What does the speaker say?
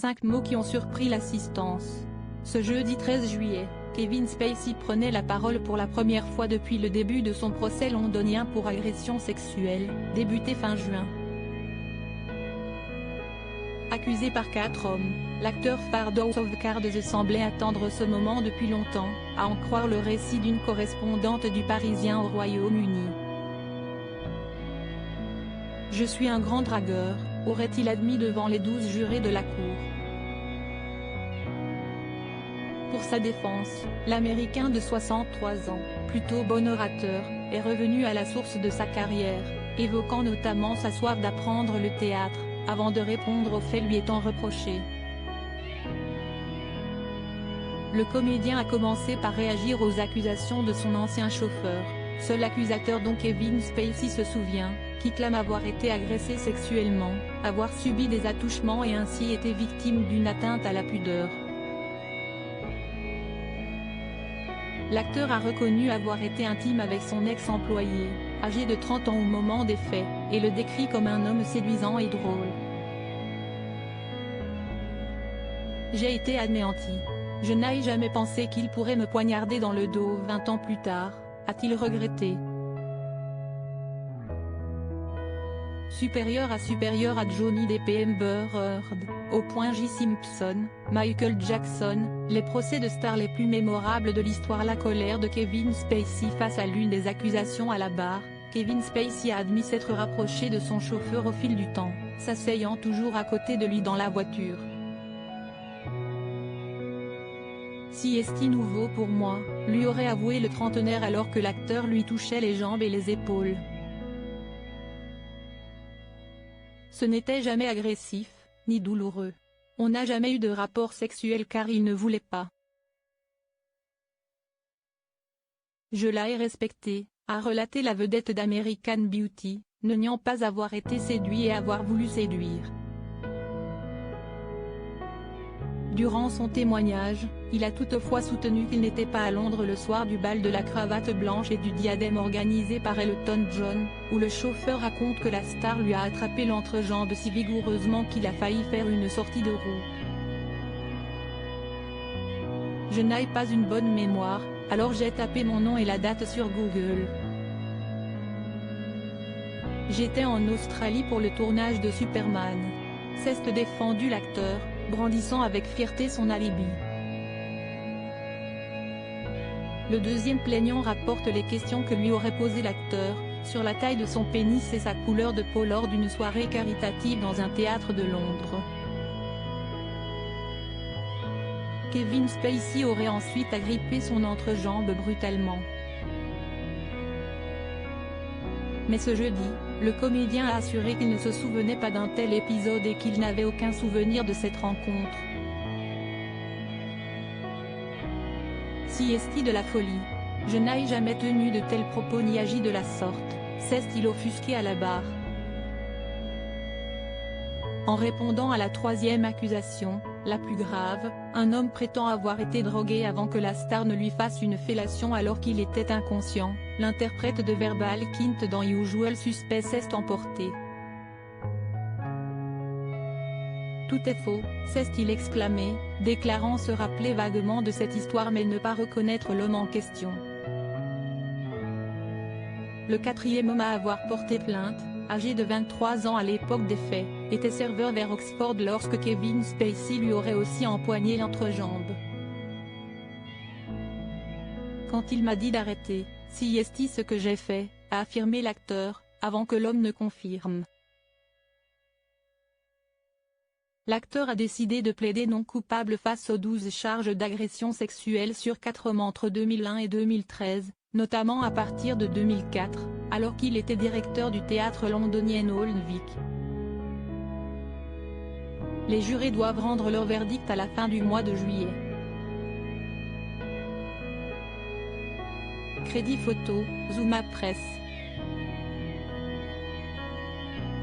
5 mots qui ont surpris l'assistance. Ce jeudi 13 juillet, Kevin Spacey prenait la parole pour la première fois depuis le début de son procès londonien pour agression sexuelle, débuté fin juin. Accusé par 4 hommes, l'acteur phare d'House of Cards semblait attendre ce moment depuis longtemps, à en croire le récit d'une correspondante du Parisien au Royaume-Uni. « Je suis un grand dragueur », aurait-il admis devant les 12 jurés de la cour. Pour sa défense, l'Américain de 63 ans, plutôt bon orateur, est revenu à la source de sa carrière, évoquant notamment sa soif d'apprendre le théâtre, avant de répondre aux faits lui étant reprochés. Le comédien a commencé par réagir aux accusations de son ancien chauffeur, seul accusateur dont Kevin Spacey se souvient, qui clame avoir été agressé sexuellement, avoir subi des attouchements et ainsi été victime d'une atteinte à la pudeur. L'acteur a reconnu avoir été intime avec son ex-employé, âgé de 30 ans au moment des faits, et le décrit comme un homme séduisant et drôle. « J'ai été anéanti. Je n'ai jamais pensé qu'il pourrait me poignarder dans le dos 20 ans plus tard », a-t-il regretté. Supérieur à Johnny Depp et Amber Heard, au point J. Simpson, Michael Jackson, les procès de stars les plus mémorables de l'histoire. La colère de Kevin Spacey face à l'une des accusations à la barre. Kevin Spacey a admis s'être rapproché de son chauffeur au fil du temps, s'asseyant toujours à côté de lui dans la voiture. Si est-il nouveau pour moi, lui aurait avoué le trentenaire alors que l'acteur lui touchait les jambes et les épaules. Ce n'était jamais agressif, ni douloureux. On n'a jamais eu de rapport sexuel car il ne voulait pas. Je l'ai respecté, a relaté la vedette d'American Beauty, ne niant pas avoir été séduit et avoir voulu séduire. Durant son témoignage, il a toutefois soutenu qu'il n'était pas à Londres le soir du bal de la cravate blanche et du diadème organisé par Elton John, où le chauffeur raconte que la star lui a attrapé l'entrejambe si vigoureusement qu'il a failli faire une sortie de roue. Je n'ai pas une bonne mémoire, alors j'ai tapé mon nom et la date sur Google. J'étais en Australie pour le tournage de Superman. S'est défendu l'acteur, brandissant avec fierté son alibi. Le deuxième plaignant rapporte les questions que lui aurait posées l'acteur, sur la taille de son pénis et sa couleur de peau lors d'une soirée caritative dans un théâtre de Londres. Kevin Spacey aurait ensuite agrippé son entrejambe brutalement. Mais ce jeudi, le comédien a assuré qu'il ne se souvenait pas d'un tel épisode et qu'il n'avait aucun souvenir de cette rencontre. Si est-il de la folie. Je n'ai jamais tenu de tels propos ni agi de la sorte, s'est-il offusqué à la barre. En répondant à la troisième accusation, la plus grave, un homme prétend avoir été drogué avant que la star ne lui fasse une fellation alors qu'il était inconscient. L'interprète de Verbal Kint dans Usual Suspect s'est emporté. Tout est faux, s'est-il exclamé, déclarant se rappeler vaguement de cette histoire mais ne pas reconnaître l'homme en question. Le quatrième homme à avoir porté plainte, âgé de 23 ans à l'époque des faits, était serveur vers Oxford lorsque Kevin Spacey lui aurait aussi empoigné l'entrejambe. Quand il m'a dit d'arrêter, si est-il ce que j'ai fait, a affirmé l'acteur, avant que l'homme ne confirme. L'acteur a décidé de plaider non coupable face aux 12 charges d'agression sexuelle sur 4 hommes entre 2001 et 2013, notamment à partir de 2004, alors qu'il était directeur du théâtre londonien Old Vic. Les jurés doivent rendre leur verdict à la fin du mois de juillet. Crédit photo, Zuma Press.